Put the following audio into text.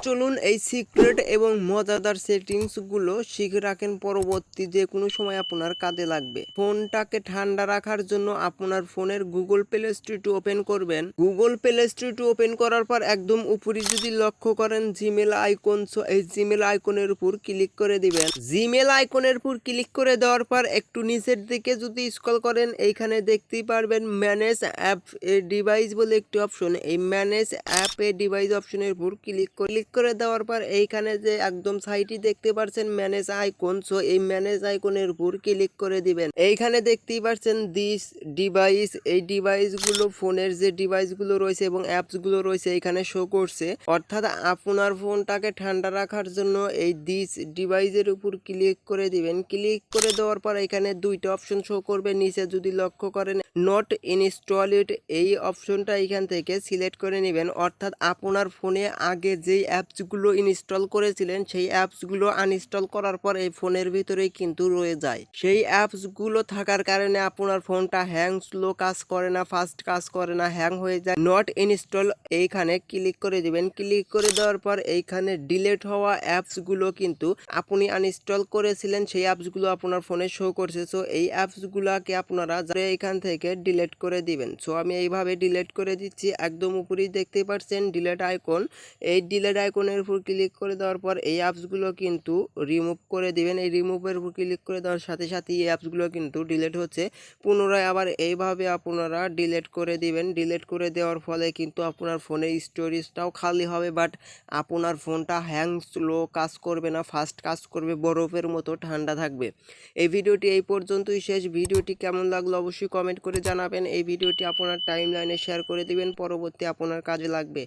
চলুন এই সিক্রেট এবং মজাদার সেটিংসগুলো শিখে রাখেন, পরবর্তী যে কোনো সময় আপনার কাজে লাগবে। ফোনটাকে ঠান্ডা রাখার জন্য আপনার ফোনের গুগল প্লে স্টোরটি ওপেন করবেন। গুগল প্লে স্টোরটি ওপেন করার পর একদম উপরে যদি লক্ষ্য করেন জিমেল আইকন, এই জিমেল আইকনের উপর ক্লিক করে দিবেন। জিমেল আইকনের উপর ক্লিক করে দেওয়ার পর একটু নিচের দিকে যদি স্ক্রল করেন এইখানে দেখতেই পারবেন ম্যানেজ অ্যাপ এ ডিভাইস বলে একটি অপশন। এই ম্যানেজ অ্যাপ এ ডিভাইস অপশনের উপর ক্লিক করে দেওয়ার পর এইখানে যে একদম সাইটে দেখতে পাচ্ছেন ম্যানেজ আইকন, সো এই ম্যানেজ আইকনের উপর ক্লিক করে দিবেন। এইখানে দেখতেই পাচ্ছেন দিস ডিভাইস, এই ডিভাইসগুলো ফোনের যে ডিভাইসগুলো রয়েছে এবং অ্যাপসগুলো রয়েছে এখানে শো করছে। অর্থাৎ আপনার ফোনটাকে ঠান্ডা রাখার জন্য এই দিস ডিভাইসের উপর ক্লিক করে দিবেন। ক্লিক করে দেওয়ার পর এখানে দুইটা অপশন শো করবে, নিচে যদি লক্ষ্য করেন নট ইনস্টলেড, এই অপশনটা এখান থেকে সিলেক্ট করে নেবেন। অর্থাৎ আপনার ফোনে আগে যেই অ্যাপসগুলো ইনস্টল করেছিলেন সেই অ্যাপসগুলো আনইনস্টল করার পর এই ফোনের ভিতরেই কিন্তু রয়ে যায়। সেই অ্যাপসগুলো থাকার কারণে আপনার ফোনটা হ্যাং, স্লো কাজ করে না, ফাস্ট কাজ করে না, হ্যাং হয়ে যায়। নট ইনস্টল এইখানে ক্লিক করে দিবেন। ক্লিক করে দেওয়ার পর এইখানে ডিলিট হওয়া অ্যাপসগুলো কিন্তু আপনি আনইনস্টল করেছিলেন সেই অ্যাপসগুলো আপনার ফোনে শো করছে। সো এই অ্যাপসগুলোকে আপনারা এখান থেকে ডিলিট করে দিবেন। সো আমি এইভাবে ডিলিট করে দিচ্ছি। একদম উপরেই দেখতে পাচ্ছেন ডিলিট আইকন, এই ডিলিট আইকনের উপর ক্লিক করে দেওয়ার পর এই অ্যাপসগুলো কিন্তু রিমুভ করে দিবেন। এই রিমুভের উপর ক্লিক করে দেওয়ার সাথে সাথে এই অ্যাপসগুলো কিন্তু ডিলিট হচ্ছে। পুনরায় আবার এইভাবে আপনারা ডিলিট করে দিবেন। ডিলিট করে দেওয়ার ফলে কিন্তু আপনার ফোনের স্টোরেজটাও খালি হবে, বাট আপনার ফোনটা হ্যাং, স্লো কাজ করবে না, ফাস্ট কাজ করবে, বরফের মতো ঠান্ডা থাকবে। এই ভিডিওটি এই পর্যন্তই শেষ। ভিডিওটি কেমন লাগলো অবশ্যই কমেন্ট করে জানাবেন। এই ভিডিওটি আপনার টাইমলাইনে শেয়ার করে দিবেন, পরবর্তী আপনার কাজে লাগবে।